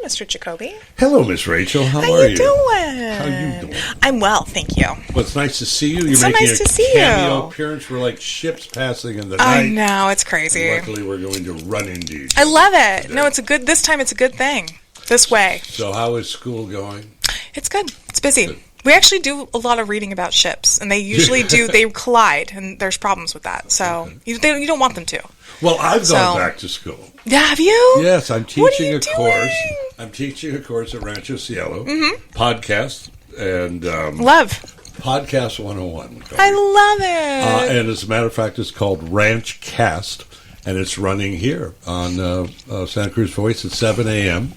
Mr. Jacoby. Hello, Miss Rachel. How How are you you? doing? How you doing? I'm well, thank you. Well, it's nice to see you. You're It's so making nice a to see cameo you. appearance. We're like ships passing in the I night. know, it's crazy. And luckily, we're going to run into each I other love it. today. No, this time it's a good thing. This way. So how is school going? It's good. It's busy. Good. We actually do a lot of reading about ships, and they usually they collide, and there's problems with that. So you don't want them to. Well, I've gone back to school. Yeah, have you? Yes, I'm What are teaching you a course. doing? I'm teaching a course at Rancho Cielo, podcast, and Love. Podcast 101. I love it. And as a matter of fact, it's called Ranch Cast, and it's running here on Santa Cruz Voice at 7 a.m.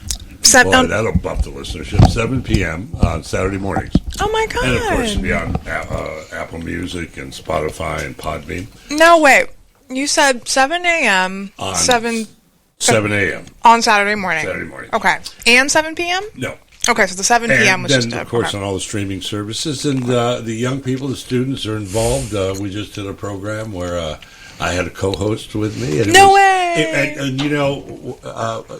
Boy, that'll bump the listenership. 7 p.m. on Saturday mornings. Oh, my God. And, of course, it'll be on Apple Music and Spotify and Podbean. No, wait. You said 7 a.m. On 7 a.m. on Saturday morning. Saturday morning. Okay. And 7 p.m.? No. Okay, so the 7 p.m. was and just then, of course, on all the streaming services. And the young people, the students are involved. We just did a program where I had a co-host with me. And No way! And you know,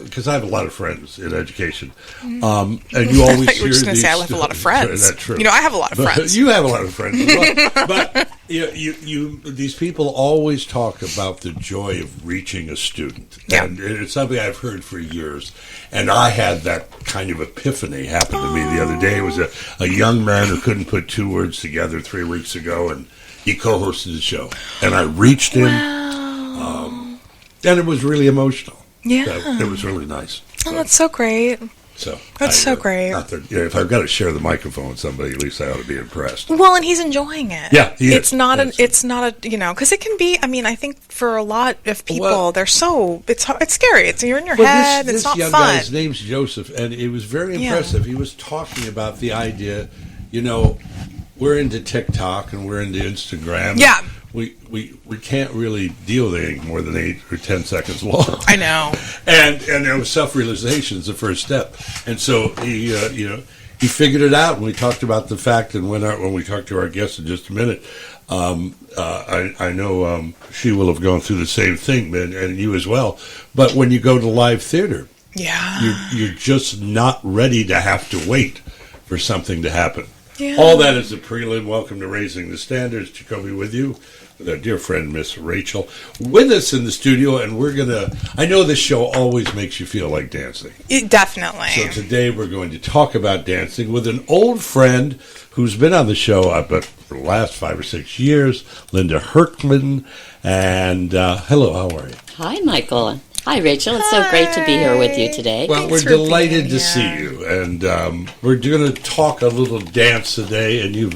because I have a lot of friends in education. And you always I thought you were just going to say I have a lot of friends. That's true. You know, I have a lot of friends. You have a lot of friends as well. But these people always talk about the joy of reaching a student. Yeah. And it's something I've heard for years. And I had that kind of epiphany happen to me the other day. It was a young man who couldn't put two words together 3 weeks ago, and he co-hosted the show. And I reached him, and it was really emotional. Yeah. It was really nice. Oh, that's so great. That's so great. Not that, if I've got to share the microphone with somebody, at least I ought to be impressed. Well, and he's enjoying it. Yeah, he is. It's not because it can be. I mean, I think for a lot of people, it's scary. You're in your head. This it's not young fun. guy's name's Joseph, and it was very impressive. He was talking about the idea, we're into TikTok and we're into Instagram. Yeah. We can't really deal with anything more than 8 or 10 seconds long. I know. And there was self-realization is the first step. And so he figured it out. And we talked about the fact, and when we talk to our guest in just a minute, I know she will have gone through the same thing, and you as well. But when you go to live theater, you're just not ready to have to wait for something to happen. Yeah. All that is a prelim. Welcome to Raising the Standards. Jacoby with you, with our dear friend, Miss Rachel, with us in the studio. And I know this show always makes you feel like dancing. Definitely. So today we're going to talk about dancing with an old friend who's been on the show, I bet, for the last 5 or 6 years, Linda Hurkman. And hello, how are you? Hi, Michael. Hi, Rachel. It's so great to be here with you today. Well, Thanks we're for delighted being to see you, and we're going to talk a little dance today, and you've,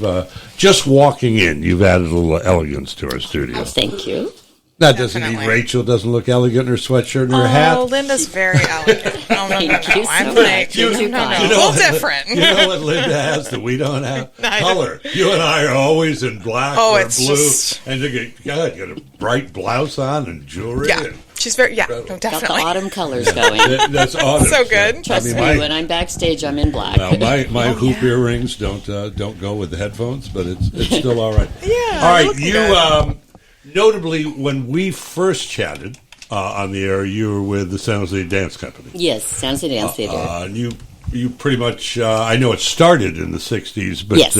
just walking in, you've added a little elegance to our studio. Oh, thank you. That doesn't mean Definitely. Rachel doesn't look elegant in her sweatshirt and her hat. Oh, Linda's very elegant. No. Thank you so I'm much. like, You're too no. kind. A little different. You know what Linda has that we don't have? I Color. You and I are always in black Oh, or it's blue, just- and you got a bright blouse on and jewelry. Yeah. and- She's very, no, Got the definitely. autumn colors going. That's awesome. So good. Trust me, when I'm backstage, I'm in black. Well, my hoop earrings don't go with the headphones, but it's still all right. Yeah, All right, looking you good. notably when we first chatted on the air, you were with the San Jose Dance Company. Yes, San Jose Dance Theater. And you pretty much I know it started in the '60s, but Yes.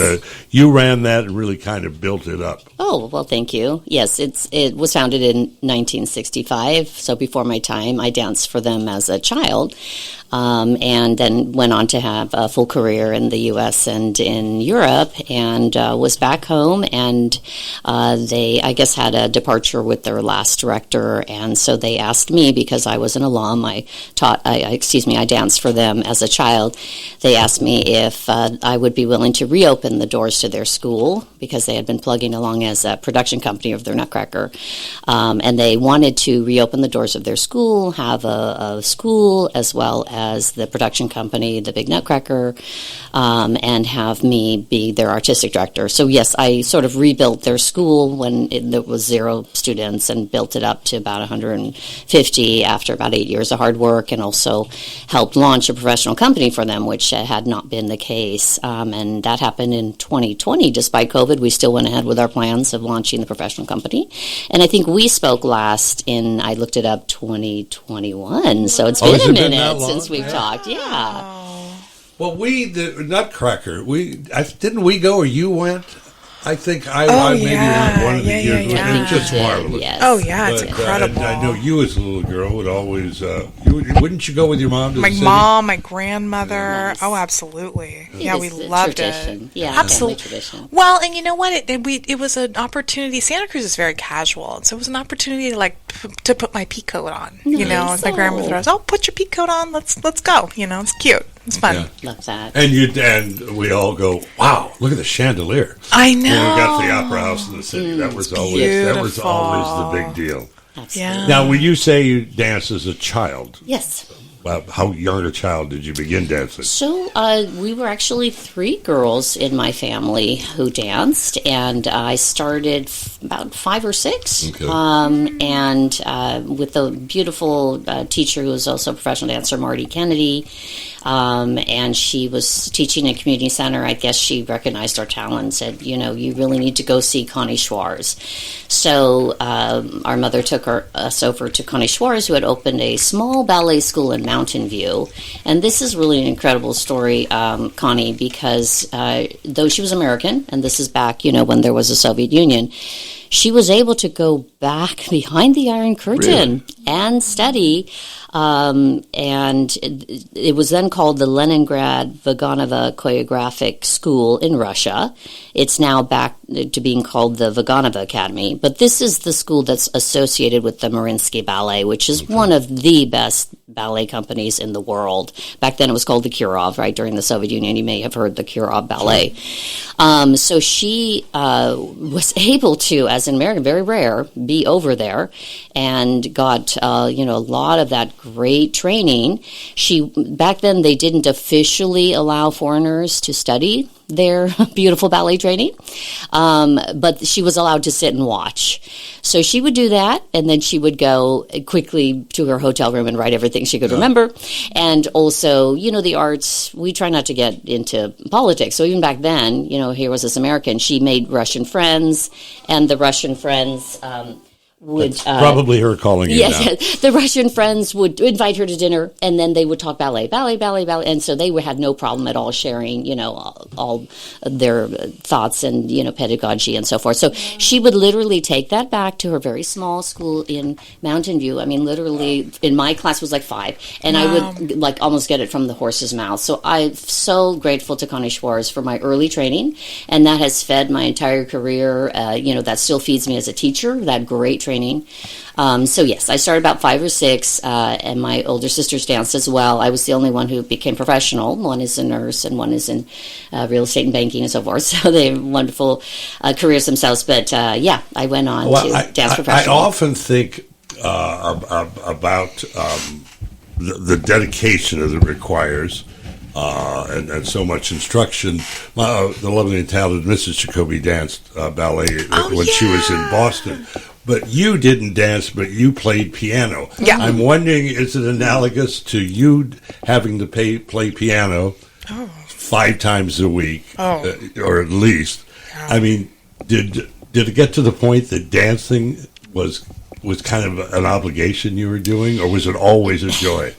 You ran that and really kind of built it up. Oh, well, thank you. Yes, it was founded in 1965, so before my time. I danced for them as a child, and then went on to have a full career in the U.S. and in Europe, and was back home, and they, I guess, had a departure with their last director, and so they asked me, because I was an alum, I danced for them as a child. They asked me if I would be willing to reopen the doors to their school, because they had been plugging along as a production company of their Nutcracker, and they wanted to reopen the doors of their school, have a school as well as the production company, the Big Nutcracker, and have me be their artistic director. So yes, I sort of rebuilt their school when there was 0 students and built it up to about 150 after about 8 years of hard work, and also helped launch a professional company opportunity for them, which had not been the case. And that happened in 2020. Despite COVID, we still went ahead with our plans of launching the professional company. And I think we spoke last in, I looked it up, 2021. So it's been a minute since we've talked. Yeah. Well, the Nutcracker, didn't we go or you went? I think I maybe went one of the years. Yeah. It was just marvelous. Yes. Oh, yeah, it's incredible. And I know you as a little girl would always, wouldn't you go with your mom to my the city? mom, my grandmother. Nice. Oh, absolutely. Yeah, we it's a loved tradition. it. Yeah, absolutely. family tradition. Well, and you know what? It was an opportunity. Santa Cruz is very casual, and so it was an opportunity to put my pea coat on. You know, Nice. my grandmother was, put your pea coat on. Let's go. You know, it's cute. It's fun. Yeah. Love that. And we all go, wow! Look at the chandelier. I know. When we got to the Opera House in the city, that was always the big deal. Absolutely. Yeah. Now, when you say you danced as a child, Yes. how young a child did you begin dancing? So we were actually 3 girls in my family who danced, and I started about 5 or 6. Okay. And with a beautiful teacher who was also a professional dancer, Marty Kennedy, and she was teaching at a community center. I guess she recognized our talent and said, you really need to go see Connie Schwarz. So our mother took us over to Connie Schwarz, who had opened a small ballet school in Mountain View. And this is really an incredible story, Connie, because though she was American, and this is back, when there was a Soviet Union, she was able to go back behind the Iron Curtain and study. And it was then called the Leningrad Vaganova Choreographic School in Russia. It's now back to being called the Vaganova Academy. But this is the school that's associated with the Mariinsky Ballet, which is one of the best ballet companies in the world. Back then it was called the Kirov, right? During the Soviet Union, you may have heard the Kirov Ballet. So she was able to, as an American, very rare, be over there and got, a lot of that great training. Back then they didn't officially allow foreigners to study their beautiful ballet training, but she was allowed to sit and watch. So she would do that, and then she would go quickly to her hotel room and write everything she could remember. And also, the arts, we try not to get into politics. So even back then, here was this American, she made Russian friends, and the Russian friends would probably her calling you now. Yes, the Russian friends would invite her to dinner, and then they would talk ballet, and so they had no problem at all sharing, all their thoughts and pedagogy and so forth. So she would literally take that back to her very small school in Mountain View. I mean, literally, in my class was like 5, and I would almost get it from the horse's mouth. So I'm so grateful to Connie Schwarz for my early training, and that has fed my entire career. That still feeds me as a teacher. That great training. So yes, I started about 5 or 6, and my older sisters danced as well. I was the only one who became professional. One is a nurse, and one is in real estate and banking and so forth. So they have wonderful careers themselves. But I went on to dance professionally. I often think about the dedication that it requires. And so much instruction. The lovely and talented Mrs. Jacoby danced ballet when she was in Boston. But you didn't dance, but you played piano. Yeah. I'm wondering, is it analogous to you having to play piano 5 times a week, or at least? Yeah. I mean, did it get to the point that dancing was kind of an obligation you were doing, or was it always a joy?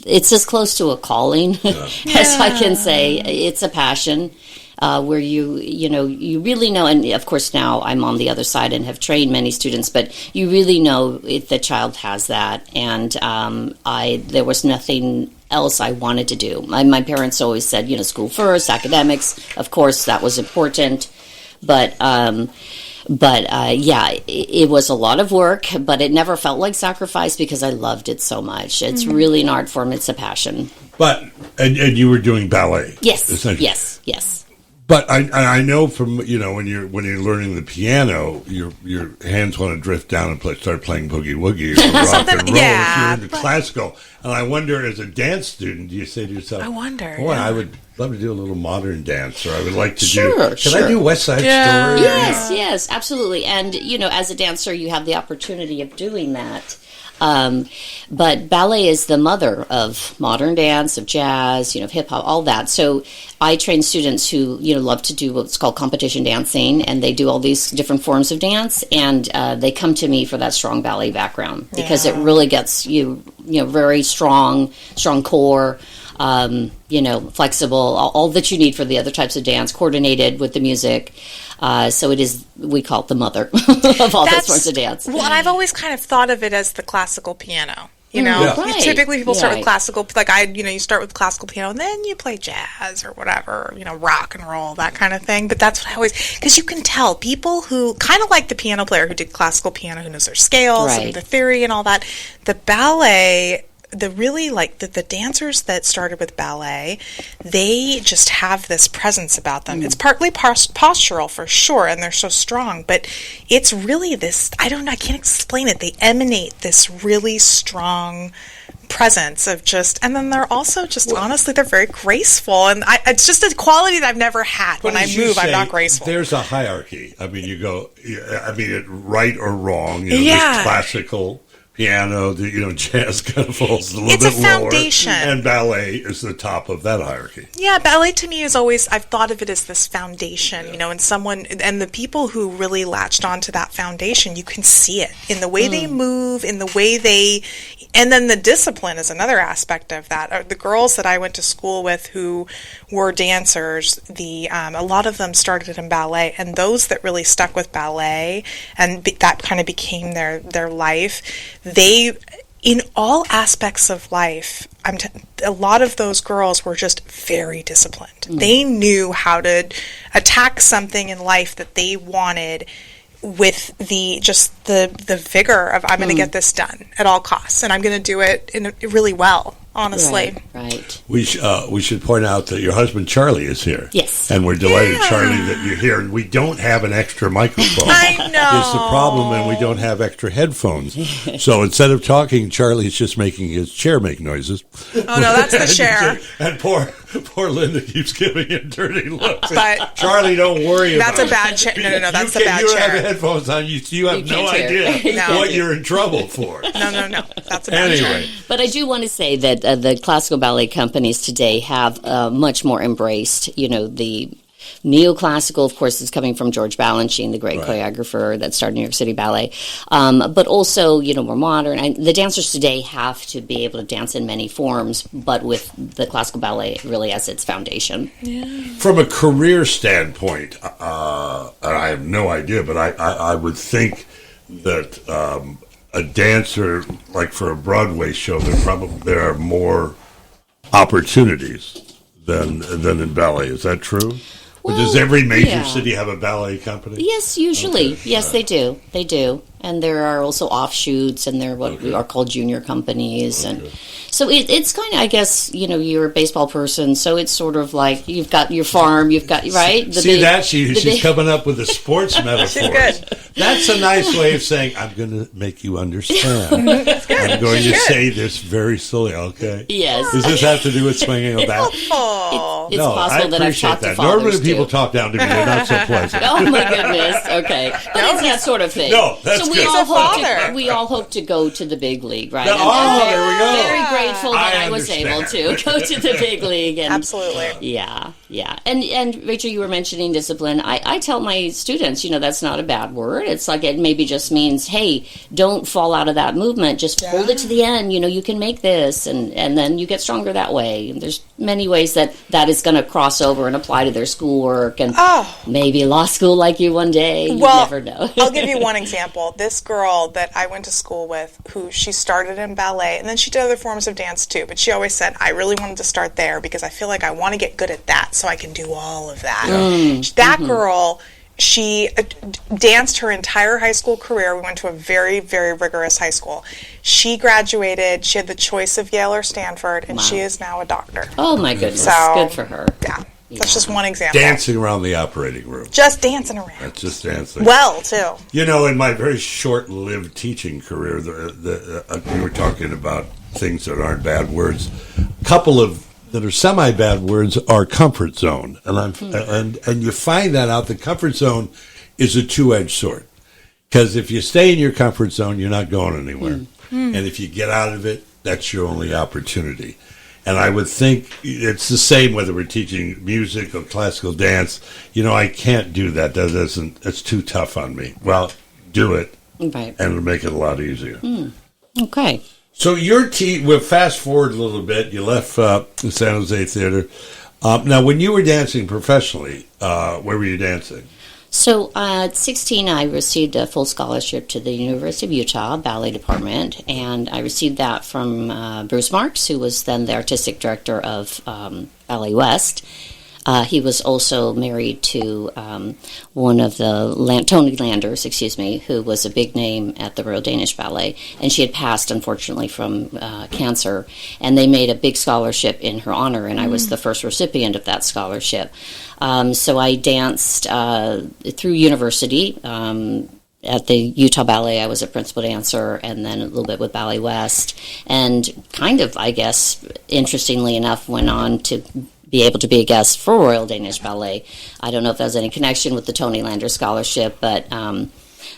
It's as close to a calling as I can say. It's a passion. Where you really know, and of course now I'm on the other side and have trained many students, but you really know if the child has that, and there was nothing else I wanted to do. My parents always said, school first, academics, of course that was important, but it was a lot of work, but it never felt like sacrifice because I loved it so much. It's really an art form, it's a passion. But, and you were doing ballet. Yes, yes. But I know from when you're learning the piano, your hands want to drift down and start playing boogie woogie or rock and roll. If you're into classical, and I wonder, as a dance student, do you say to yourself, I wonder, boy, I would love to do a little modern dance, or I would like to Sure, do. Can I do West Side Story? Yes, absolutely. And, as a dancer, you have the opportunity of doing that. But ballet is the mother of modern dance, of jazz, of hip hop, all that. So I train students who, love to do what's called competition dancing, and they do all these different forms of dance, and they come to me for that strong ballet background because it really gets you, very strong core. Flexible, all that you need for the other types of dance, coordinated with the music. So it is, we call it the mother of all those forms of dance. Well, and I've always kind of thought of it as the classical piano. Right. Typically people start with classical, you start with classical piano, and then you play jazz or whatever, rock and roll, that kind of thing. But that's what I always, because you can tell people who, kind of like the piano player who did classical piano, who knows their scales and the theory and all that, the ballet, the dancers that started with ballet, they just have this presence about them. It's partly postural for sure, and they're so strong, but it's really this, I don't know, I can't explain it. They emanate this really strong presence of and then they're also honestly, they're very graceful, and it's just a quality that I've never had. When I move, I'm not graceful. There's a hierarchy. I mean, right or wrong, there's classical piano, jazz kind of falls a little bit lower. It's a foundation. And ballet is the top of that hierarchy. Yeah, ballet to me is always, I've thought of it as this foundation, and the people who really latched onto that foundation, you can see it in the way they move, in the way and then the discipline is another aspect of that. The girls that I went to school with who were dancers, a lot of them started in ballet, and those that really stuck with ballet and that kind of became their life, they, in all aspects of life, a lot of those girls were just very disciplined. They knew how to attack something in life that they wanted with the vigor of, I'm going to get this done at all costs, and I'm going to do it really well. Honestly, right. We should point out that your husband Charlie is here. Yes, and we're delighted, Charlie, that you're here. And we don't have an extra microphone. I know It's the problem, and we don't have extra headphones. So instead of talking, Charlie's just making his chair make noises. Oh no, that's the chair. And poor Linda keeps giving him dirty looks. But Charlie, don't worry about it. That's a bad chair. No, that's a bad chair. You have headphones on. You have no idea what you're in trouble for. No, that's a bad chair. But I do want to say that the classical ballet companies today have much more embraced, the neoclassical, of course, is coming from George Balanchine, the great choreographer that started New York City Ballet, but also, more modern. And the dancers today have to be able to dance in many forms, but with the classical ballet really as its foundation. Yeah. From a career standpoint, and I have no idea, but I would think that a dancer, like for a Broadway show, there are more opportunities than in ballet. Is that true? Or does every major city have a ballet company? Yes, usually. Okay. Yes, they do. They do. And there are also offshoots, and they're what are called junior companies. And so it's kind of, I guess, you're a baseball person, so it's sort of like you've got your farm, you've got, right? She's coming up with a sports metaphor. She's good. That's a nice way of saying, I'm going to make you understand. I'm going to say this very slowly, okay? Yes. Does this have to do with swinging a bat? It's possible that I've talked to fathers, normally people talk down to me, they're not so pleasant. Oh, my goodness. Okay. But it's that sort of thing. No, that's we all hope to go to the big league, right? There we go. Very grateful that I was able to go to the big league. And, absolutely. Yeah. And Rachel, you were mentioning discipline. I tell my students, that's not a bad word. It's like it maybe just means, hey, don't fall out of that movement. Just hold it to the end. You can make this, and then you get stronger that way. And there's many ways that is going to cross over and apply to their schoolwork and maybe law school like you one day. You never know. I'll give you one example. This girl that I went to school with, who she started in ballet, and then she did other forms of dance too, but she always said, I really wanted to start there because I feel like I want to get good at that so I can do all of that. That girl, she danced her entire high school career. We went to a very, very rigorous high school. She graduated. She had the choice of Yale or Stanford, and she is now a doctor. Oh, my goodness. So, good for her. Yeah. That's just one example. Dancing around the operating room. Just dancing around. That's just dancing. Well, too. In my very short-lived teaching career, we were talking about things that aren't bad words. A couple of that are semi-bad words are comfort zone. And you find that out. The comfort zone is a two-edged sword. Because if you stay in your comfort zone, you're not going anywhere. And if you get out of it, that's your only opportunity. And I would think it's the same whether we're teaching music or classical dance. I can't do that. That's too tough on me. Well, do it. Right. And it'll make it a lot easier. Okay. So we'll fast forward a little bit. You left the San Jose Theater. Now, when you were dancing professionally, where were you dancing? So at 16, I received a full scholarship to the University of Utah Ballet Department, and I received that from Bruce Marks, who was then the artistic director of Ballet West. He was also married to one of the Tony Landers, who was a big name at the Royal Danish Ballet, and she had passed, unfortunately, from cancer. And they made a big scholarship in her honor, and I was the first recipient of that scholarship. So I danced through university. At the Utah Ballet, I was a principal dancer, and then a little bit with Ballet West, and kind of, I guess, interestingly enough, went on to be able to be a guest for Royal Danish Ballet. I don't know if there's any connection with the Tony Lander Scholarship, but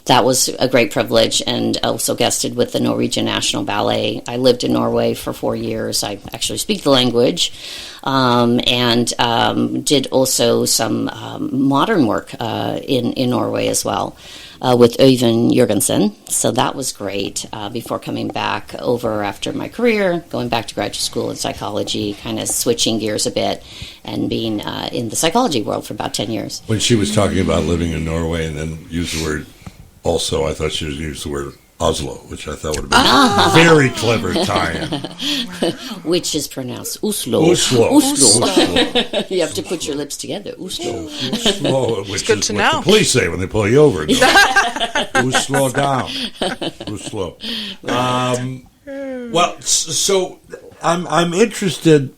that was a great privilege, and also guested with the Norwegian National Ballet. I lived in Norway for 4 years. I actually speak the language, and did also some modern work in Norway as well. With Øyvind Jørgensen. So that was great before coming back over after my career, going back to graduate school in psychology, kind of switching gears a bit and being in the psychology world for about 10 years. When she was talking about living in Norway and then used the word also, I thought she was used the word Oslo, which I thought would have been a very clever tie-in. Which is pronounced Oslo. Oslo. You have to put your lips together. Oslo. Oslo, which good is to what know. the police say when they pull you over. Oslo down. Oslo. Well, so I'm interested.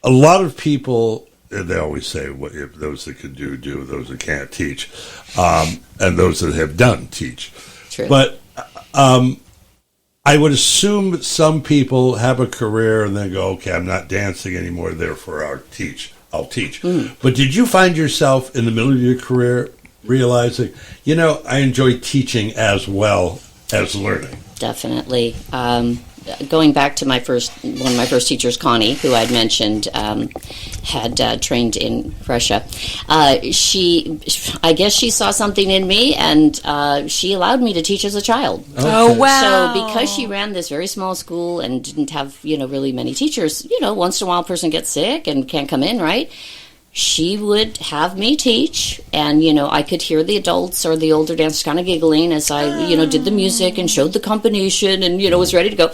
A lot of people, they always say, if those that can do, those that can't teach, and those that have done teach. True. But I would assume that some people have a career and then go, okay, I'm not dancing anymore, therefore I'll teach. But did you find yourself in the middle of your career realizing, I enjoy teaching as well as learning? Definitely. Going back to one of my first teachers, Connie, who I'd mentioned, had trained in Russia. I guess she saw something in me, and she allowed me to teach as a child. Okay. Oh, wow. So because she ran this very small school and didn't have, really many teachers, once in a while a person gets sick and can't come in, right? She would have me teach, and, I could hear the adults or the older dancers kind of giggling as I, did the music and showed the combination and, was ready to go.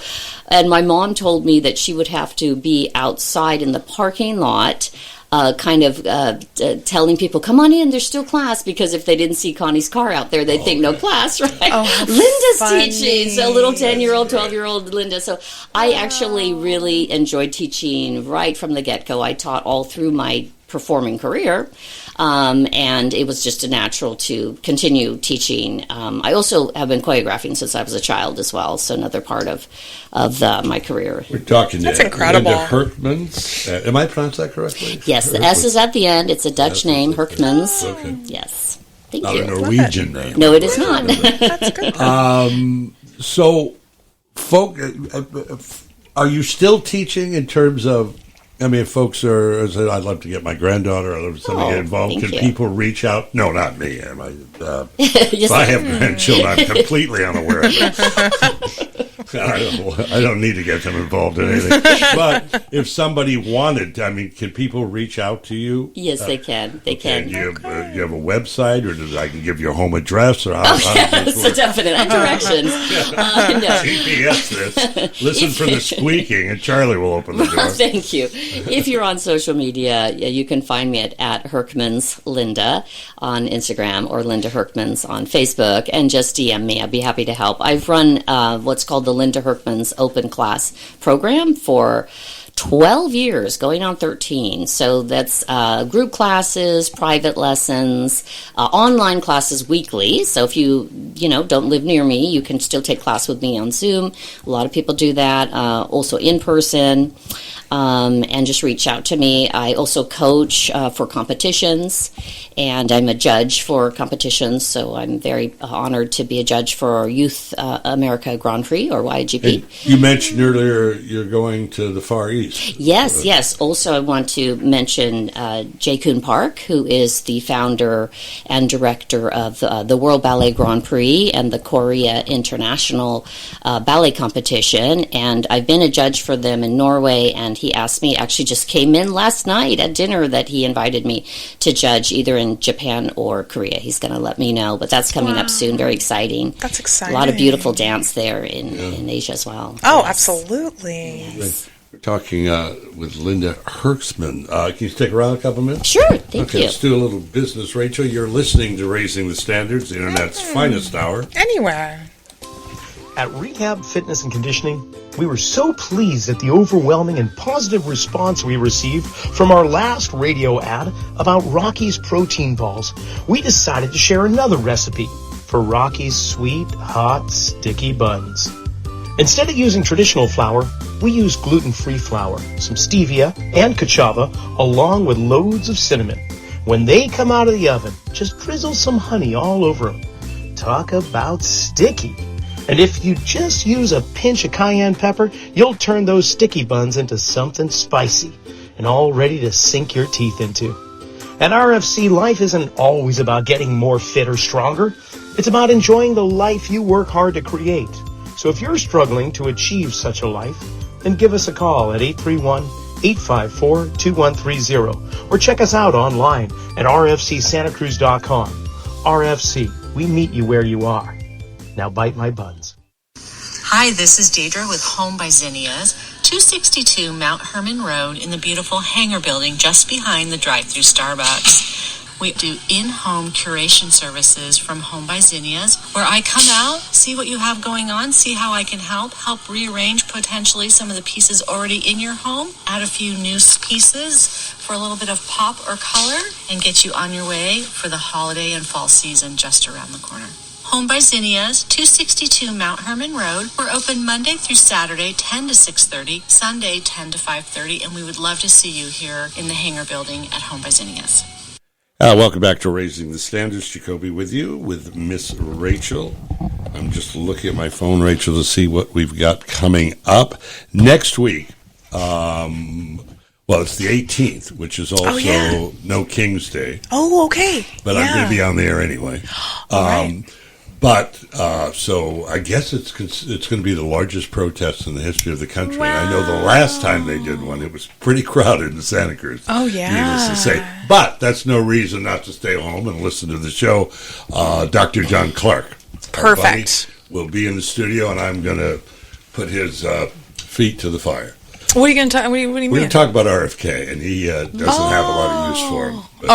And my mom told me that she would have to be outside in the parking lot, telling people, come on in, there's still class, because if they didn't see Connie's car out there, they'd think no class, right? Oh, Linda's funny. teaching, so little 10-year-old, 12-year-old Linda. So I actually really enjoyed teaching right from the get-go. I taught all through my performing career, and it was just a natural to continue teaching. I also have been choreographing since I was a child as well, so another part of my career. We're talking That's to incredible. Linda Hurkmans. Am I pronouncing that correctly? Yes, the S is at the end. It's a Dutch name, Hurkmans. Okay. Yes. Thank Not you. a Norwegian name. No, it is not. That's good. So, are you still teaching in terms of, folks are, I'd love to get my granddaughter, I'd love to get involved. thank Can you. people reach out? No, not me. Yes, If I have grandchildren, I'm completely unaware of it. I don't need to get them involved in anything. But if somebody wanted, can people reach out to you? Yes, they can. They Okay, can. do you have a website, or I can give you a home address, or how does Yes, this work? definite. And directions. No. GPS this. Listen for the squeaking, and Charlie will open the door. Thank you. If you're on social media, you can find me at Hurkmans Linda on Instagram, or Linda Hurkmans on Facebook, and just DM me. I'd be happy to help. I've run what's called the Linda Hurkmans Open Class program for 12 years, going on 13. So that's group classes, private lessons, online classes weekly. So if you don't live near me, you can still take class with me on Zoom. A lot of people do that. Also in person. And just reach out to me. I also coach for competitions, and I'm a judge for competitions, so I'm very honored to be a judge for Youth America Grand Prix, or YGP. And you mentioned earlier you're going to the Far East. Yes. Also, I want to mention Jay Kuhn Park, who is the founder and director of the World Ballet Grand Prix and the Korea International Ballet Competition, and I've been a judge for them in Norway, and he asked me, actually just came in last night at dinner, that he invited me to judge either in Japan or Korea. He's going to let me know, but that's coming up soon. Very exciting. That's exciting. A lot of beautiful dance there in Asia as well. Oh, yes. Absolutely. Yes. We're talking with Linda Hurkmans. Can you stick around a couple minutes? Sure, thank you. Okay, let's do a little business. Rachel, you're listening to Raising the Standards, the Internet's finest hour. Anywhere. At Rehab Fitness and Conditioning, we were so pleased at the overwhelming and positive response we received from our last radio ad about Rocky's protein balls. We decided to share another recipe for Rocky's sweet, hot, sticky buns. Instead of using traditional flour, we use gluten-free flour, some stevia and cachava, along with loads of cinnamon. When they come out of the oven, just drizzle some honey all over them. Talk about sticky. And if you just use a pinch of cayenne pepper, you'll turn those sticky buns into something spicy and all ready to sink your teeth into. At RFC, life isn't always about getting more fit or stronger. It's about enjoying the life you work hard to create. So if you're struggling to achieve such a life, then give us a call at 831-854-2130 or check us out online at rfcsantacruz.com. RFC, we meet you where you are. Now bite my buns. Hi, this is Deidre with Home by Zinnias, 262 Mount Herman Road in the beautiful hangar building just behind the drive-thru Starbucks. We do in-home curation services from Home by Zinnias, where I come out, see what you have going on, see how I can help rearrange potentially some of the pieces already in your home, add a few new pieces for a little bit of pop or color, and get you on your way for the holiday and fall season just around the corner. Home by Zinnias, 262 Mount Herman Road. We're open Monday through Saturday, 10 to 6:30, Sunday, 10 to 5:30, and we would love to see you here in the hangar building at Home by Zinnias. Welcome back to Raising the Standards. Jacoby with you, with Miss Rachel. I'm just looking at my phone, Rachel, to see what we've got coming up. Next week, it's the 18th, which is also No King's Day. Oh, okay. But I'm going to be on the air anyway. Right. So I guess it's going to be the largest protest in the history of the country. Wow. And I know the last time they did one, it was pretty crowded in Santa Cruz. Oh, yeah. Needless to say. But that's no reason not to stay home and listen to the show. Dr. John Clark. Perfect. Will be in the studio, and I'm going to put his feet to the fire. What are you going to talk? What do you mean? We're going to talk about RFK, and he doesn't have a lot of use for him. But,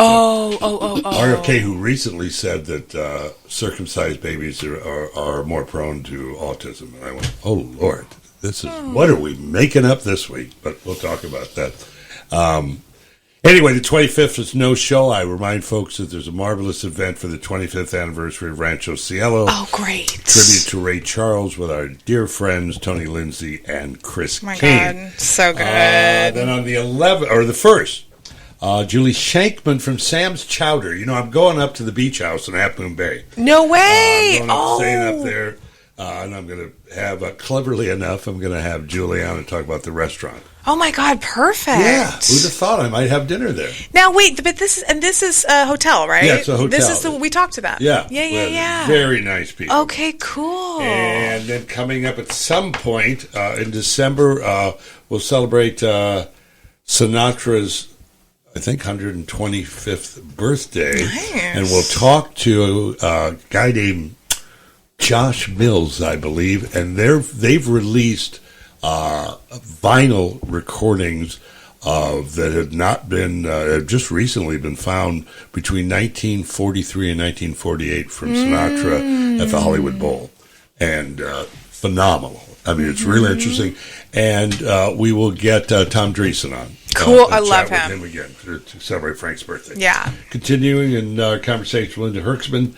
RFK, who recently said that circumcised babies are more prone to autism. And I went, oh, Lord, what are we making up this week? But we'll talk about that. Anyway, the 25th is no show. I remind folks that there's a marvelous event for the 25th anniversary of Rancho Cielo. Oh, great. Tribute to Ray Charles with our dear friends Tony Lindsay and Chris King. Oh, my God. So good. Then on the 11th, or the 1st, Julie Shankman from Sam's Chowder. You know, I'm going up to the beach house in Half Moon Bay. No way. I'm going staying up there, and I'm going to have, cleverly enough, I'm going to have Julie on and talk about the restaurant. Oh my God! Perfect. Yeah, who'd have thought I might have dinner there? Now wait, but this is a hotel, right? Yeah, it's a hotel. This is the we talked about. Yeah, yeah. Very nice people. Okay, cool. And then coming up at some point in December, we'll celebrate Sinatra's, I think, 125th birthday, nice. And we'll talk to a guy named Josh Mills, I believe, and they've released vinyl recordings that had not been just recently been found between 1943 and 1948 from Sinatra at the Hollywood Bowl, and phenomenal. I mean, it's really interesting. And we will get Tom Dreesen on. Cool. I chat love with him. again to celebrate Frank's birthday. Yeah. Continuing in conversation with Linda Hurkmans.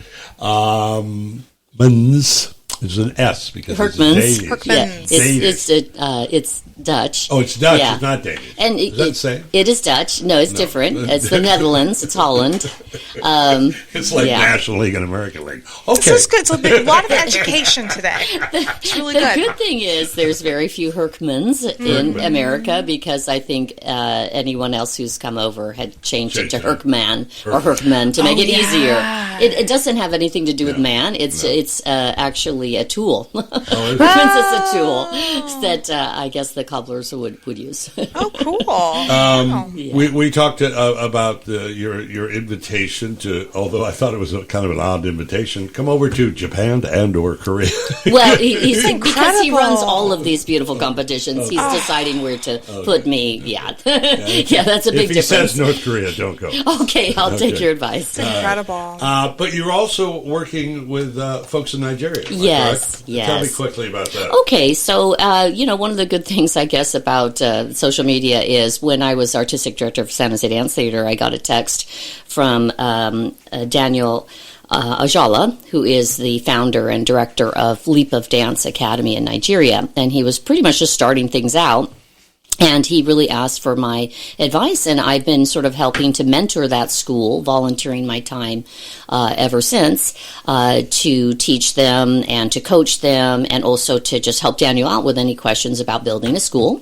Mans. It's an S because Hurkmans. it's Danish. Hurkmans. Yeah, it's Dutch. Oh, it's Dutch. Yeah. It's not Danish. And Is that the same? It is Dutch. No, it's different. It's the Netherlands. It's Holland. It's like National League and American League. Okay. This is good. It's a lot of education today. It's really The good. good thing is there's very few Hurkmans in America because I think anyone else who's come over had changed it to Hurkman or Hurkman to make it easier. It doesn't have anything to do with man. It's actually a tool. Hurkmans is a tool that I guess the cobblers would use. Oh, cool. We talked about your invitation to, although I thought it was kind of an odd invitation, come over to Japan and or Korea. Well, he's because he incredible. runs all of these beautiful competitions. He's deciding where to put me. Yeah, yeah, that's a big If he difference. says North Korea, don't go. Okay, I'll take your advice. Incredible. But you're also working with folks in Nigeria. Yes, correct? yes. Tell me quickly about that. Okay, so one of the good things I guess about social media is when I was artistic director of San Jose Dance Theater, I got a text from Daniel Ajala, who is the founder and director of Leap of Dance Academy in Nigeria, and he was pretty much just starting things out. And he really asked for my advice, and I've been sort of helping to mentor that school, volunteering my time ever since to teach them and to coach them, and also to just help Daniel out with any questions about building a school.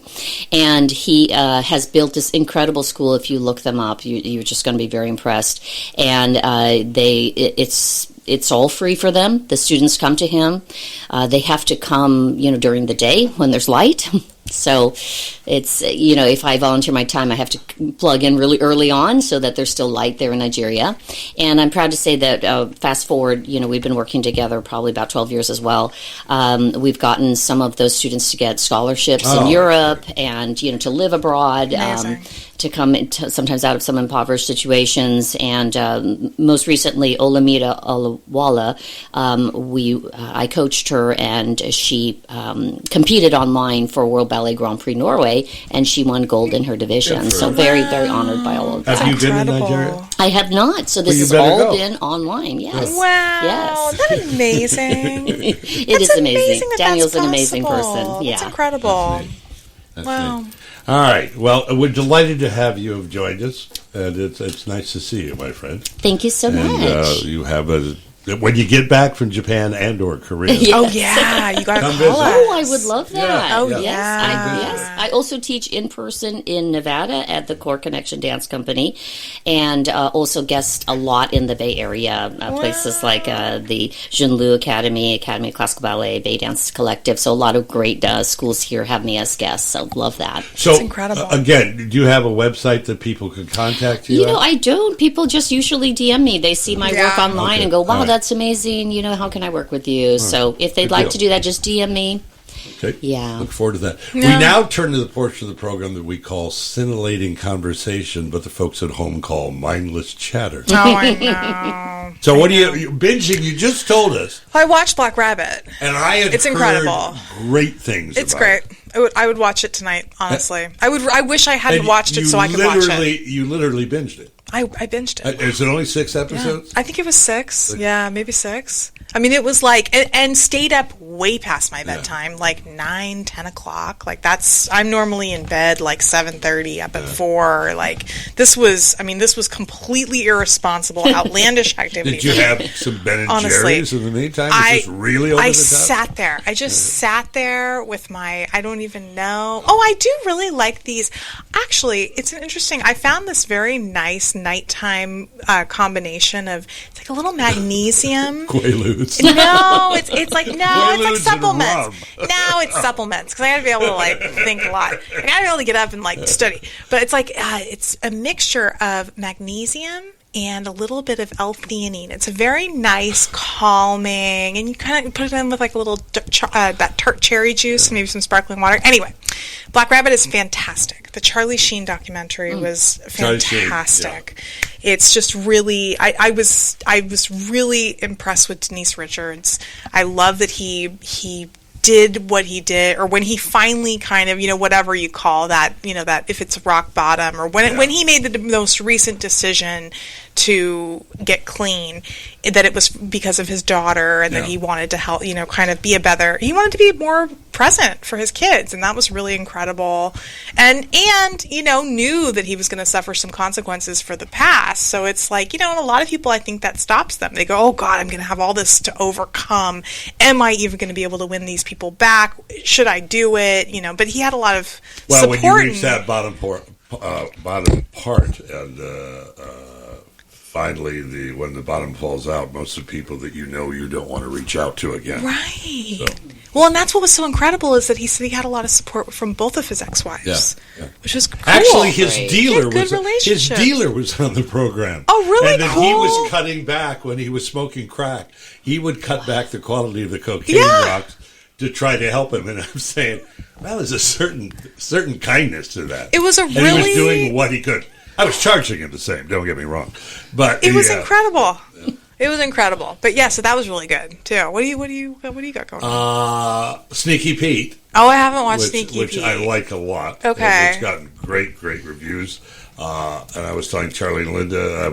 And he has built this incredible school. If you look them up, you're just going to be very impressed. And it's all free for them. The students come to him. They have to come, during the day when there's light. So it's, if I volunteer my time, I have to plug in really early on so that there's still light there in Nigeria. And I'm proud to say that fast forward, we've been working together probably about 12 years as well. We've gotten some of those students to get scholarships in Europe and, to live abroad. To come sometimes out of some impoverished situations, and most recently, Olamide Olawale, I coached her, and she competed online for World Ballet Grand Prix Norway, and she won gold in her division. So very, very honored by all of that. Have you been in Nigeria? I have not. So this has all been online. Yes. Wow. Yes. Isn't that amazing? It is amazing. Daniel's an amazing person. Yeah. That's incredible. That's Wow. neat. All right. Well, we're delighted to have you have joined us, and it's nice to see you, my friend. Thank you so much. And you have when you get back from Japan and or Korea. Yes. Oh, yeah. You got to Come call visit. us. Oh, I would love that. Yeah. Oh, yes, yeah. yes. I also teach in person in Nevada at the Core Connection Dance Company, and also guest a lot in the Bay Area, places like the Junlu Academy of Classical Ballet, Bay Dance Collective. So a lot of great schools here have me as guests. So love that. So, That's incredible. Again, do you have a website that people could contact you? I don't. People just usually DM me. They see my work online and go, wow, All right. that's amazing. How can I work with you? So if they'd Good like deal. to do that, just DM me. Okay. Yeah. Look forward to that. We now turn to the portion of the program that we call scintillating conversation, but the folks at home call mindless chatter. Oh, I know. So what are you binging? You just told us, I watched Black Rabbit. and I had It's heard incredible. great things. It's about great. it. I would watch it tonight, honestly. I wish I hadn't And watched it so I could watch it. You literally binged it. I binged it. Is it only 6 episodes? I think it was 6. Yeah, maybe 6. I mean, it was like, and stayed up way past my bedtime, like 9, 10 o'clock. Like I'm normally in bed like 7:30, up at 4. Like this was completely irresponsible, outlandish activity. Did you have some Ben and Honestly, Jerry's in the meantime? Is this really over the top? Sat there. I just sat there with my, I don't even know. Oh, I do really like these. Actually, it's interesting. I found this very nice nighttime combination of, it's like a little magnesium. Quaaludes. No, it's like Quaaludes and supplements. rum. No, it's supplements because I got to be able to like think a lot. I got to be able to get up and like study. But it's like it's a mixture of magnesium and a little bit of L-theanine. It's a very nice, calming, and you kind of put it in with like a little that tart cherry juice and maybe some sparkling water. Anyway, Black Rabbit is fantastic. The Charlie Sheen documentary was fantastic. It's just really, I was really impressed with Denise Richards. I love that he did what he did, or when he finally kind of, whatever you call that, that if it's rock bottom, or when he made the most recent decision to get clean, that it was because of his daughter, and that he wanted to help, kind of he wanted to be more present for his kids, and that was really incredible. And knew that he was going to suffer some consequences for the past. So it's like, a lot of people, I think that stops them. They go, oh God, I'm going to have all this to overcome. Am I even going to be able to win these people back? Should I do it? But he had a lot of support. When you reach that bottom part, and finally, when the bottom falls out, most of the people that you don't want to reach out to again. Right. So. Well, and that's what was so incredible, is that he said he had a lot of support from both of his ex-wives, which was cool. Actually, his dealer was on the program. Oh, really? And then he was cutting back when he was smoking crack. He would cut back the quality of the cocaine rocks to try to help him. And I'm saying, well, there's a certain kindness to that. It was he was doing what he could. I was charging him the same. Don't get me wrong, but it was incredible. Yeah. It was incredible. But so that was really good too. What do you got going on? Sneaky Pete. Oh, I haven't watched Sneaky Pete, which I like a lot. Okay, it's gotten great reviews. And I was telling Charlie and Linda,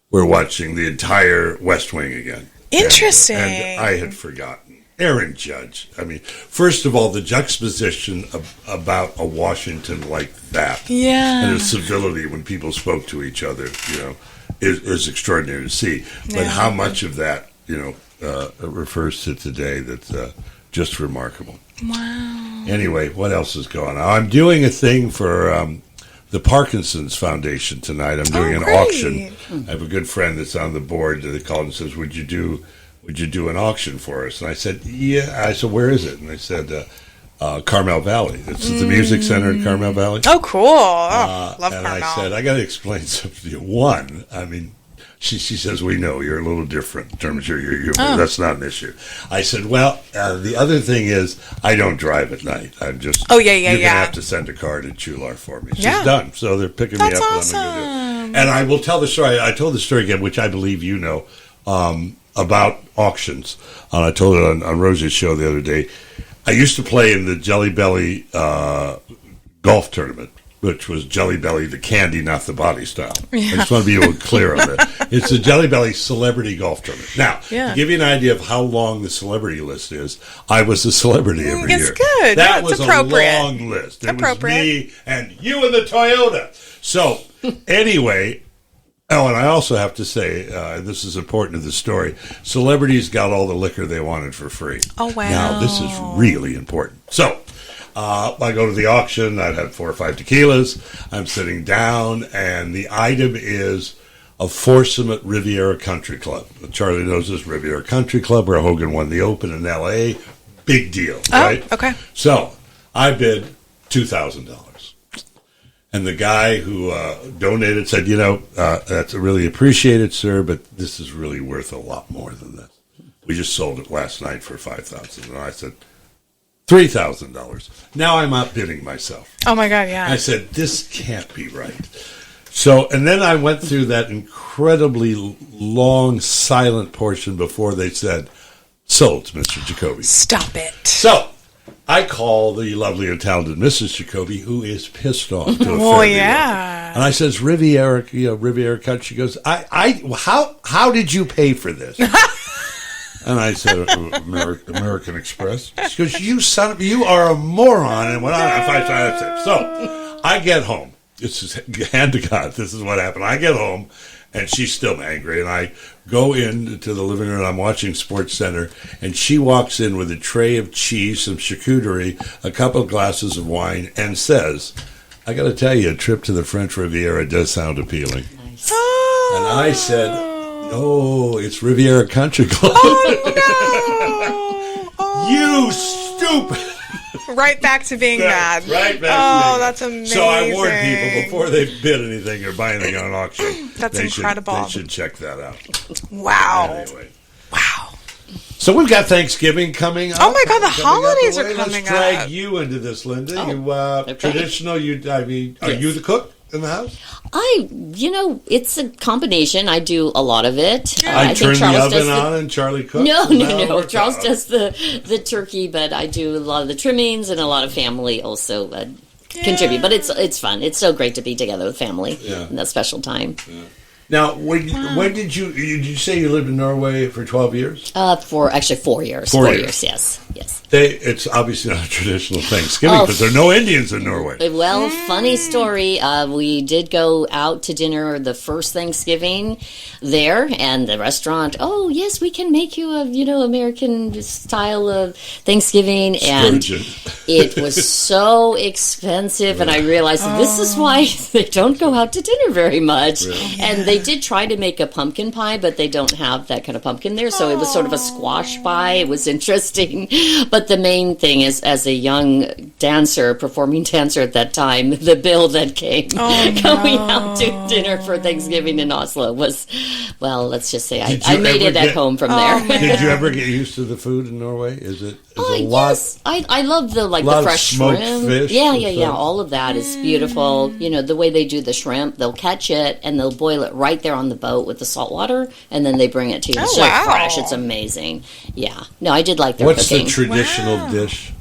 we're watching the entire West Wing again. Interesting. And I had forgotten. Aaron Judge. I mean, first of all, the juxtaposition about a Washington like that, and the civility when people spoke to each other, is extraordinary to see. But how much of that, refers to today, that's just remarkable. Wow. Anyway, what else is going on? I'm doing a thing for the Parkinson's Foundation tonight. I'm doing an auction. I have a good friend that's on the board that called and says, would you do an auction for us? And I said, yeah. I said, where is it? And they said, Carmel Valley. It's at the Music Center in Carmel Valley. Oh, cool. Love and Carmel. I said, I got to explain something to you. One, I mean, she says, we know you're a little different in terms of your that's not an issue. I said, well, the other thing is, I don't drive at night. I'm just, you're going to have to send a car to Chular for me. She's done. So they're picking me up. Awesome. And I'm going to do it. And I will tell the story. I told the story again, which I believe you know, about auctions. I told it on Rosie's show the other day. I used to play in the Jelly Belly golf tournament, which was Jelly Belly, the candy, not the body style. I just want to be a little clear on that. It's the Jelly Belly celebrity golf tournament. Now, to give you an idea of how long the celebrity list is, I was a celebrity every year. It's good. That was a long list. It was me and you and the Toyota. So, anyway... Oh, and I also have to say, this is important to the story, celebrities got all the liquor they wanted for free. Oh, wow. Now, this is really important. So, I go to the auction, I've had 4 or 5 tequilas, I'm sitting down, and the item is a foursome at Riviera Country Club. Charlie knows this, Riviera Country Club, where Hogan won the Open in L.A. Big deal, right? Okay. So, I bid $2,000. And the guy who donated said, that's really appreciated, sir, but this is really worth a lot more than this. We just sold it last night for $5,000. And I said, $3,000. Now I'm outbidding myself. Oh, my God, yeah. I said, this can't be right. So, and then I went through that incredibly long, silent portion before they said, sold, Mr. Jacoby. Stop it. So, I call the lovely and talented Mrs. Jacoby, who is pissed off to a yeah. And I says, Riviera Country. She goes, how did you pay for this? And I said, American Express. She goes, you are a moron. And went on. So I get home. It's just, hand to God, this is what happened. I get home, and she's still angry. And I go into the living room, and I'm watching Sports Center, and she walks in with a tray of cheese, some charcuterie, a couple of glasses of wine, and says, I got to tell you, a trip to the French Riviera does sound appealing. Nice. And I said, oh, it's Riviera Country Club. Oh, no! You stupid! Right back to being mad. Right back to being that's amazing. So I warn people, before they bid anything or buy anything on auction, that's incredible. They should check that out. Wow. Anyway. Wow. So we've got Thanksgiving coming up. Oh my God, the holidays are coming up. Let's drag you into this, Linda. Oh, You traditional. Are you the cook? in the house? It's a combination. I do a lot of it. I turn think the Charles oven does on and Charlie cooks. No. Charles does the turkey, but I do a lot of the trimmings, and a lot of family also contribute. But it's fun. It's so great to be together with family in that special time. Yeah. Now, when did you say you lived in Norway for 12 years? For actually 4 years. 4 years, yes. It's obviously not a traditional Thanksgiving because there are no Indians in Norway. Well, funny story. We did go out to dinner the first Thanksgiving there, and the restaurant, oh, yes, we can make you a, American style of Thanksgiving. And it was so expensive, and I realized this is why they don't go out to dinner very much. Really? And they did try to make a pumpkin pie, but they don't have that kind of pumpkin there, so it was sort of a squash pie. It was interesting. But the main thing is, as a young performing dancer at that time, the bill that came going out to dinner for Thanksgiving in Oslo was, well, let's just say I made it at home from there. Did you ever get used to the food in Norway? Is a lot? Yes, I love the fresh smoked shrimp. Fish Yeah. All of that is beautiful. The way they do the shrimp, they'll catch it and they'll boil it right there on the boat with the salt water, and then they bring it to you. It's so fresh. It's amazing. Yeah. No, I did like their cooking. What's the traditional dish?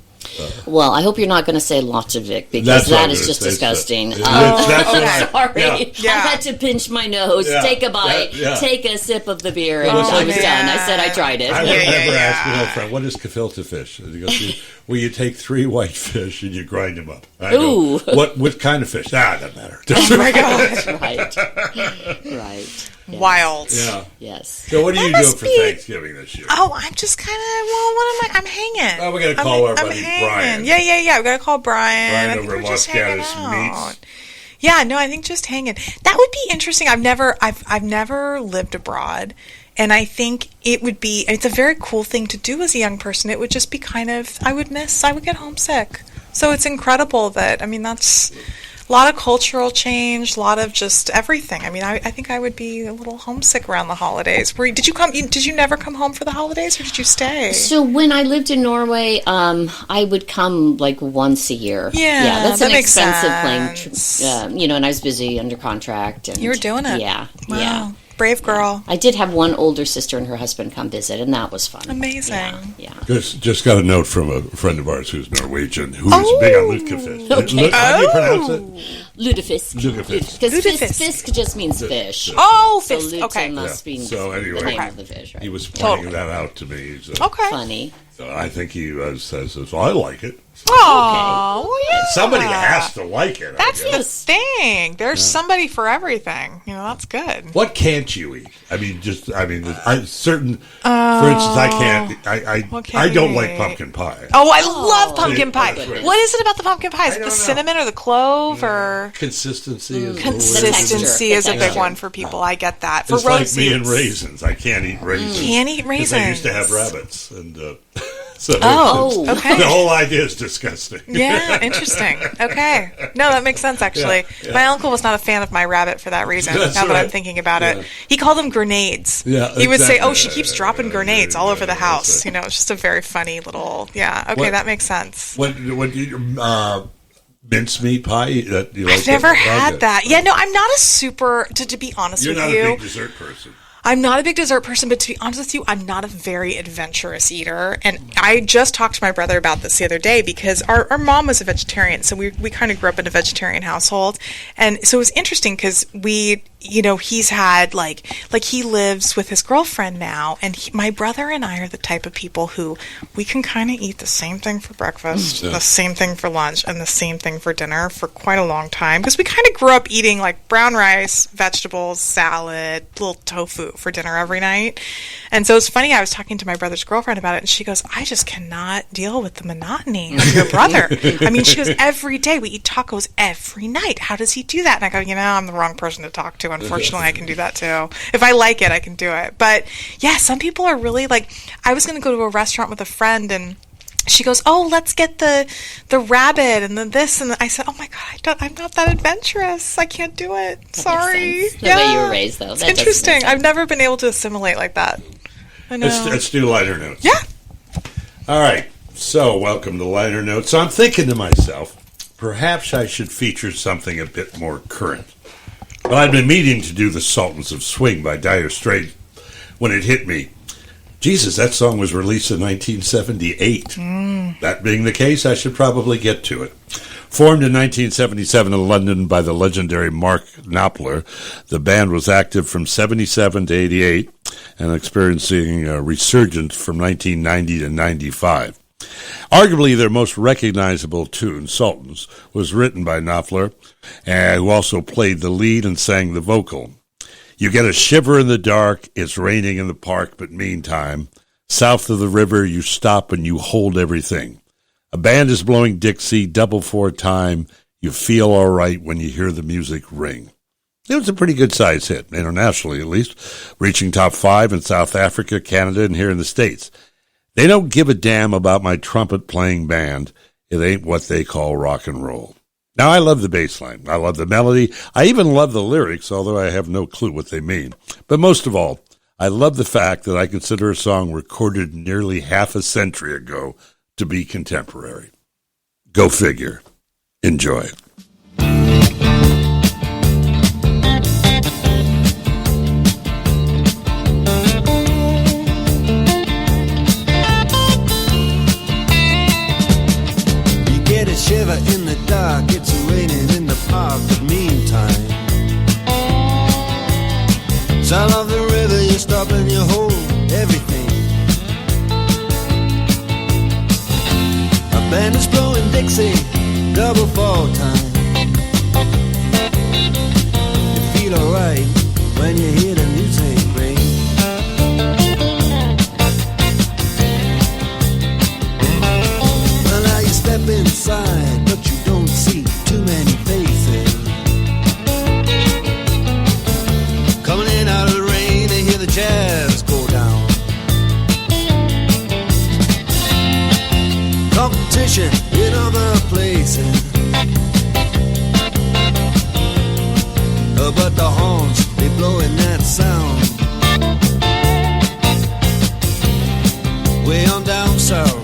Well, I hope you're not going to say Lotsavik, because that is just disgusting. Sorry. I had to pinch my nose, take a bite, take a sip of the beer, and I was done. I said I tried it. I would never ask an old friend, what is gefilte fish? And he goes, well, you take 3 white fish and you grind them up. I go, what kind of fish? Doesn't matter. Oh my God. Right. Yeah. Wild. Yeah. Yes. So what are you doing for Thanksgiving this year? Oh, I'm just kind of, what am I? I'm hanging. Oh, we got to call our buddy Brian. Yeah. We got to call Brian. Brian over at Los Gatos Meats. Yeah, no, I think just hanging. That would be interesting. I've never lived abroad. And I think it's a very cool thing to do as a young person. It would just be I would get homesick. So it's incredible that's a lot of cultural change, a lot of just everything. I think I would be a little homesick around the holidays. Did you never come home for the holidays, or did you stay? So when I lived in Norway, I would come once a year. Yeah, that's that an makes expensive sense. plane. And I was busy under contract. And you were doing it. Yeah, wow. Yeah. Brave girl. I did have one older sister and her husband come visit, and that was fun. Amazing. Yeah. Just got a note from a friend of ours who's Norwegian, who is big on lutefisk. Okay. How do you pronounce it? Lutefisk. Because fisk just means fish. Oh, so fisk. Lute must be the name of the fish, right? He was pointing that out to me. So. Okay. Funny. So I think he says, well, I like it. Oh, well, yeah. Somebody has to like it. That's the thing. There's somebody for everything. That's good. What can't you eat? For instance, I can't. I don't like pumpkin pie. Oh, I love pumpkin pie. What is it about the pumpkin pie? Is it the cinnamon or the clove or consistency? Consistency is a big one for people. I get that. For it's like me and raisins. I can't eat raisins. Can't eat raisins. I used to have rabbits, and okay. The whole idea is disgusting. Yeah, interesting. Okay. No, that makes sense, actually. Yeah. My uncle was not a fan of my rabbit for that reason, that I'm thinking about it. He called them grenades. Yeah, he would say, she keeps dropping grenades all over the house. It's just a very funny little, that makes sense. What do you, mincemeat pie? That you like? I've never had that. Yeah, no, I'm not a super, to be honest with you. You're not a big dessert person. I'm not a big dessert person, but to be honest with you, I'm not a very adventurous eater. And I just talked to my brother about this the other day because our mom was a vegetarian, so we kind of grew up in a vegetarian household. And so it was interesting because he's had he lives with his girlfriend now, and my brother and I are the type of people who we can kind of eat the same thing for breakfast, the same thing for lunch, and the same thing for dinner for quite a long time because we kind of grew up eating brown rice, vegetables, salad, little tofu for dinner every night. And so it's funny, I was talking to my brother's girlfriend about it, and she goes, I just cannot deal with the monotony of your brother. She goes, every day we eat tacos every night. How does he do that? And I go, I'm the wrong person to talk to. Unfortunately, I can do that too. If I like it, I can do it. But yeah, some people are really I was going to go to a restaurant with a friend, and she goes, let's get the rabbit and then this, and I said, oh my God, I'm not that adventurous. I can't do it. Sorry. The way you were raised, though. It's interesting. I've never been able to assimilate like that. I know. Let's do liner notes. Yeah. All right. So welcome to liner notes. So I'm thinking to myself, perhaps I should feature something a bit more current. But I'd been meaning to do the Sultans of Swing by Dire Straits when it hit me. Jesus, that song was released in 1978. That being the case, I should probably get to it. Formed in 1977 in London by the legendary Mark Knopfler, the band was active from 77 to 88 and experiencing a resurgence from 1990 to 95. Arguably their most recognizable tune, Sultans, was written by Knopfler, who also played the lead and sang the vocal. You get a shiver in the dark, it's raining in the park, but meantime, south of the river, you stop and you hold everything. A band is blowing Dixie, double 4 time, you feel all right when you hear the music ring. It was a pretty good-sized hit, internationally at least, reaching top 5 in South Africa, Canada, and here in the States. They don't give a damn about my trumpet-playing band. It ain't what they call rock and roll. Now, I love the bass line. I love the melody. I even love the lyrics, although I have no clue what they mean. But most of all, I love the fact that I consider a song recorded nearly half a century ago to be contemporary. Go figure. Enjoy. Shiver in the dark, it's raining in the park, but meantime, south of the river, you stop and you hold everything. A band is blowing Dixie, double 4 time. You feel alright when you hear the music ring. Step inside, but you don't see too many faces. Coming in out of the rain to hear the jazz go down. Competition in other places, but the horns, they blowing that sound. Way on down south,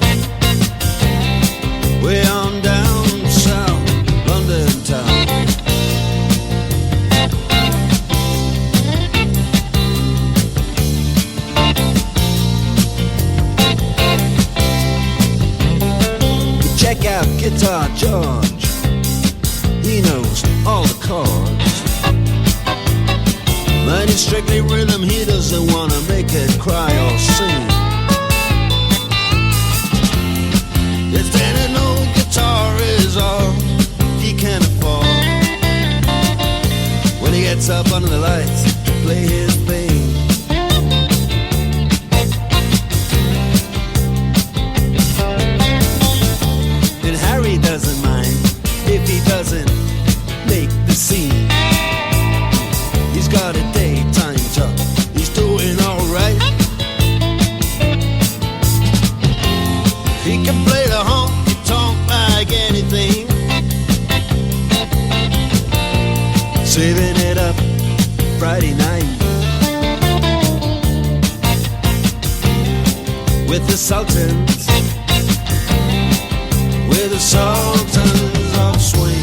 way on down south, London town. You check out Guitar George, he knows all the chords. But it's strictly rhythm, he doesn't want to make it cry or sing. Yes, then an old guitar is all he can afford when he gets up under the lights to play his thing. And Harry doesn't mind if he doesn't make the scene. He's got a daytime job, he's doing alright. He can play the honky-tonk like anything, saving it up Friday night with the Sultans, with the Sultans of Swing.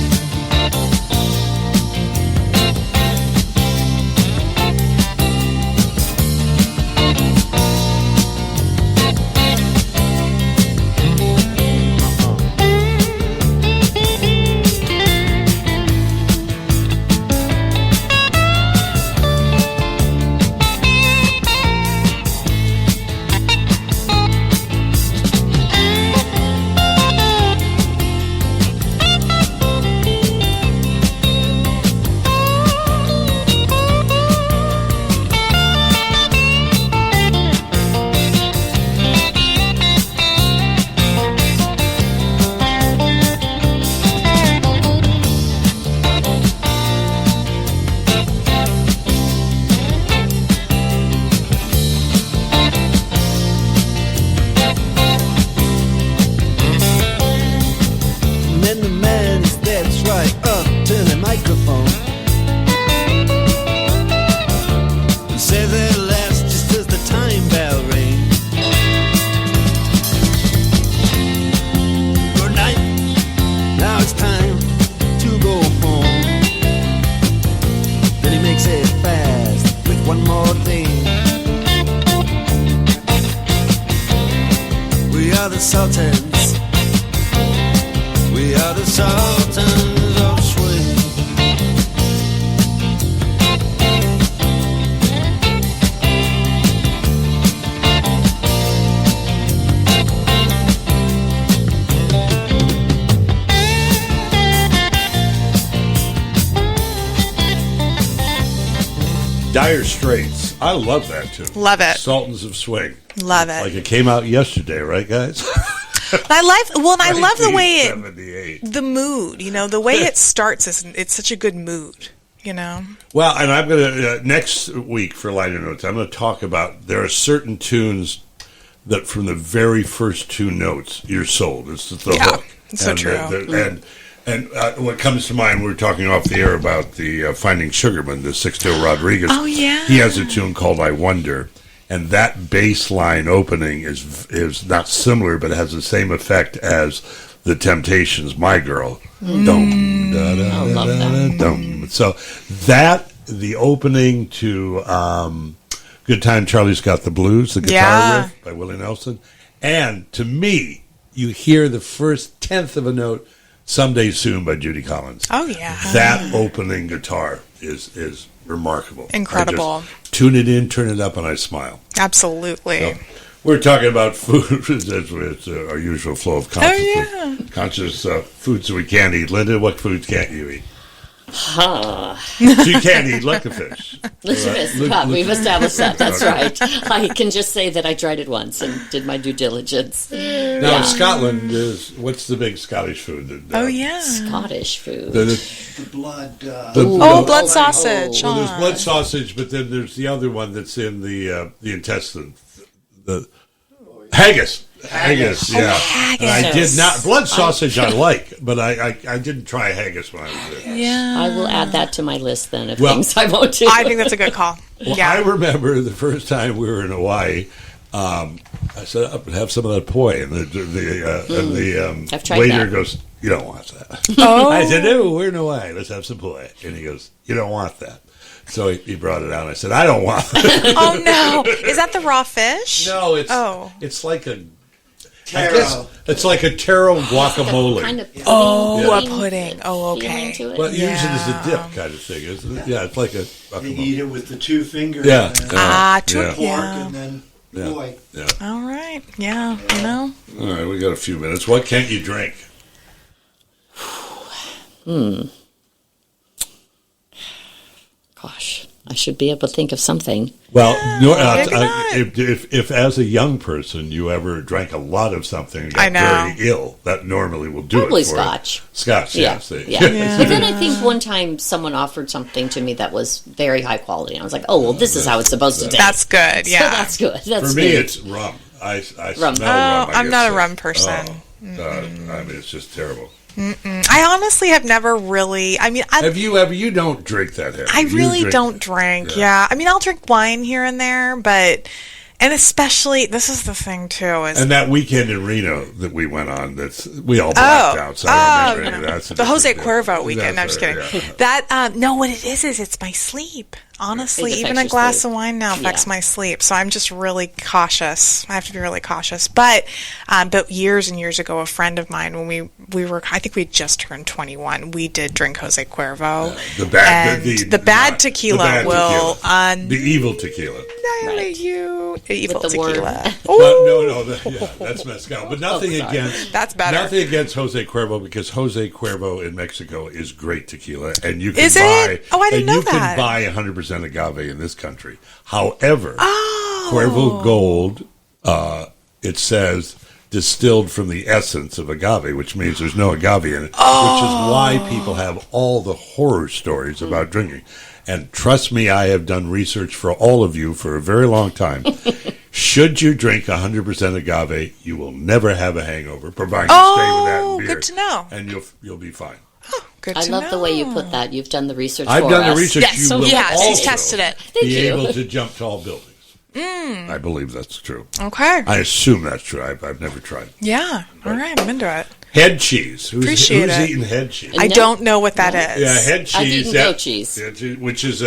are the Sultans. We are the Sultans of Swing. Dire Straits. I love that tune. Love it. Sultans of Swing. Love it. Like it came out yesterday, right, guys? I love the way 1978. the mood, the way it starts it's such a good mood, Well, and I'm going to, next week for Liner Notes, I'm going to talk about, there are certain tunes that from the very first two notes, you're sold. It's the hook. It's so true. And what comes to mind, we were talking off the air about the Finding Sugarman, the Sixto Rodriguez. Oh, yeah. He has a tune called I Wonder, and that bass line opening is not similar, but has the same effect as the Temptations' My Girl. Dum, da, da, I love da, that. dum. So the opening to Good Time Charlie's Got the Blues, the guitar riff by Willie Nelson, and to me, you hear the first tenth of a note, Someday Soon by Judy Collins. Oh, yeah. That opening guitar is remarkable. Incredible. I just tune it in, turn it up, and I smile. Absolutely. So, we're talking about food. It's our usual flow of conscious foods that we can't eat. Linda, what foods can't you eat? So you can't eat fish. We've established that. That's right. I can just say that I tried it once and did my due diligence. Now in Scotland, what's the big Scottish food? Scottish food. The blood. Blood sausage. Well, there's blood sausage, but then there's the other one that's in the intestine. The haggis. Haggis, yeah. Haggis. And I did not blood sausage. I like, but I didn't try haggis when I was there. Yeah. I will add that to my list then of things I won't do. I think that's a good call. Well, I remember the first time we were in Hawaii. I said, "Have some of that poi," and the waiter goes, "You don't want that." Oh. I said, "No, we're in Hawaii. Let's have some poi." And he goes, "You don't want that." So he brought it out. I said, "I don't want it." Oh no! Is that the raw fish? No, it's like a taro. It's like a taro guacamole. Kind of pudding. A pudding. Oh, okay. Well, use it as a dip kind of thing, isn't it? Yeah, it's like a guacamole. You eat it with the two fingers. Yeah. Pork and then boy. Yeah. All right. Yeah. All right, we got a few minutes. What can't you drink? Gosh, I should be able to think of something. Well, if as a young person you ever drank a lot of something and got very ill, that normally will do Probably it for Scotch. you. Scotch, Yeah. yeah. But then I think one time someone offered something to me that was very high quality. And I was like, oh, well, this is how it's supposed to taste. That's good. Yeah. So that's good. That's For me, good. it's rum. I Rum. smell rum. I'm not a rum person. I mean, it's just terrible. I honestly have never really. I mean, Have you ever? You don't drink that heavy. I really don't drink. Yeah. I mean, I'll drink wine here and there, but. And especially, this is the thing too. And that weekend in Reno that we went on, we all blacked out. So I don't remember any of that. The Jose Cuervo weekend. No, I'm just kidding. Yeah. That no, what it is it's my sleep. Honestly, It even affects a your glass sleep. of wine now affects my sleep. So I'm just really cautious. I have to be really cautious. But years and years ago, a friend of mine, when we were, I think we just turned 21, we did drink Jose Cuervo. The bad tequila will the evil tequila. annihilate you. Evil With the word. tequila. No, that's mezcal. But nothing against That's better. Nothing against Jose Cuervo, because Jose Cuervo in Mexico is great tequila, and you can Is buy. it? Oh, I didn't know you that. can buy 100% agave in this country. However, Cuervo Gold, it says distilled from the essence of agave, which means there's no agave in it, which is why people have all the horror stories about drinking. And trust me, I have done research for all of you for a very long time. Should you drink 100% agave, you will never have a hangover, provided you stay with that and beer. Good to know. And you'll be fine. Good I to love know. the way you put that. You've done the research I've for done us. the research. Yes, You will she's also tested it. be able to jump tall buildings. I believe that's true. Okay. I assume that's true. I've never tried. Yeah. All right. I'm into it. Head cheese. Who's Appreciate it. eating head cheese? I don't know what that is. Yeah, head cheese. I've eaten goat cheese. Which is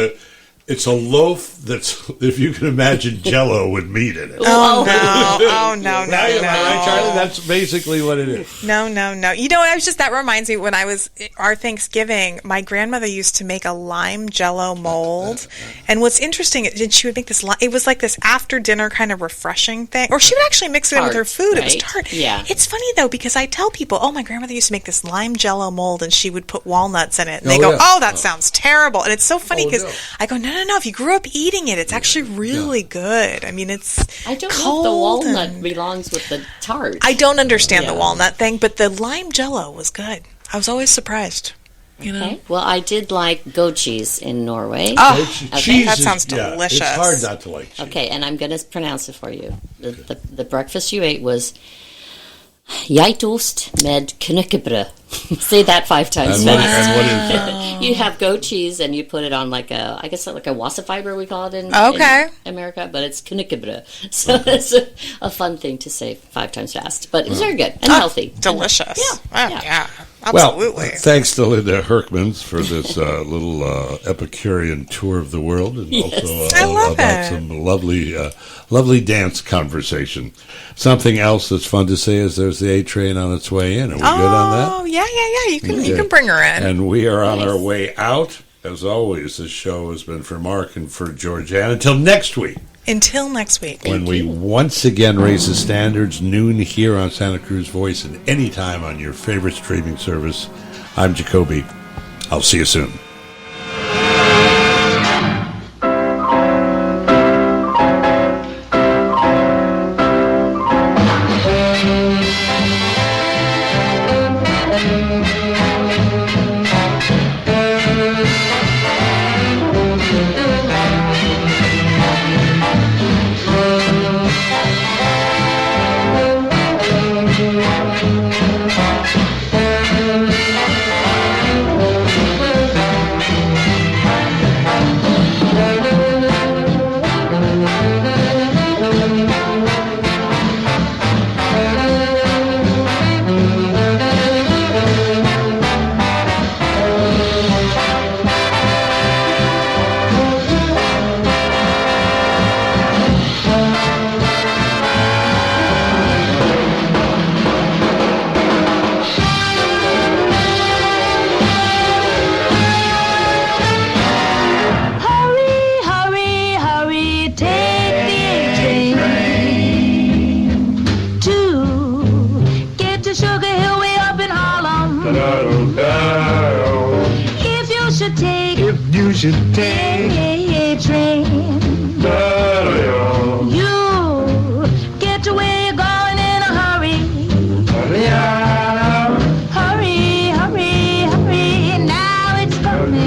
It's a loaf that's, if you can imagine, Jell-O with meat in it. Oh no! Oh no! Now you're right, Charlie. No! That's basically what it is. No! You know, that reminds me. When I was our Thanksgiving, my grandmother used to make a lime Jell-O mold, and what's interesting, she would make this. It was like this after dinner kind of refreshing thing, or she would actually mix it in with her food. Right? It was tart. Yeah. It's funny though because I tell people, "Oh, my grandmother used to make this lime Jell-O mold, and she would put walnuts in it." And they go, yeah. "Oh, that sounds terrible." And it's so funny because no. I go, "No. If you grew up eating it, it's actually really good. I mean, it's I don't know cold if the walnut and- belongs with the tart. I don't understand the Yeah. walnut thing, but the lime Jell-O was good. I was always surprised. You know? Okay. Well, I did like goat cheese in Norway. Oh, Cheese that is- sounds yeah, delicious. it's hard not to like cheese. Okay, and I'm going to pronounce it for you. The breakfast you ate was geitost med knäckebröd. Say that 5 times And what, fast. and what is that? You have goat cheese and you put it on like a wasa fiber, we call it in Okay. America, but it's knäckebröd. So it's a fun thing to say 5 times fast. But it's very good and healthy. Delicious. Yeah. Yeah. Well, Absolutely. thanks to Linda Hurkmans for this little Epicurean tour of the world, and also I love about it. some lovely dance conversation. Something else that's fun to say is there's the A train on its way in. Are we good on that? Oh, yeah. You can bring her in. And we are on our way out. As always, this show has been for Mark and for Georgianne. Until next week, Until next week. when we once again raise the standards, noon here on Santa Cruz Voice and anytime on your favorite streaming service. I'm Jacoby. I'll see you soon. You should take a train. You get to where you're going in a hurry. Hurry, hurry, hurry. Now it's coming.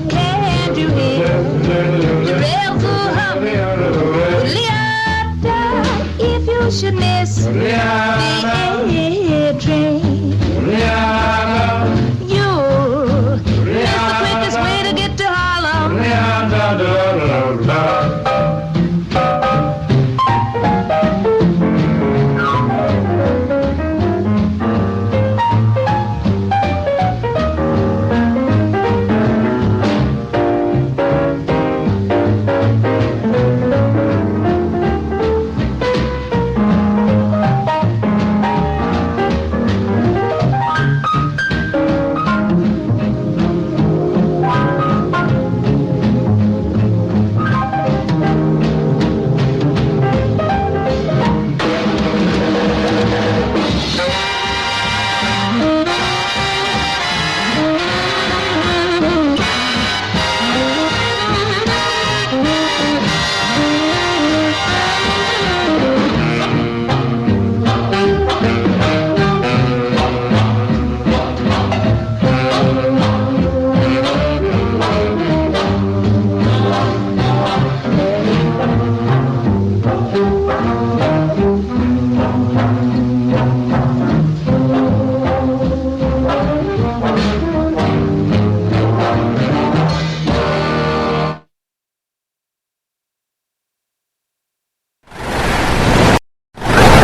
Can't you hear the rails are humming? Leota, if you should miss the A train.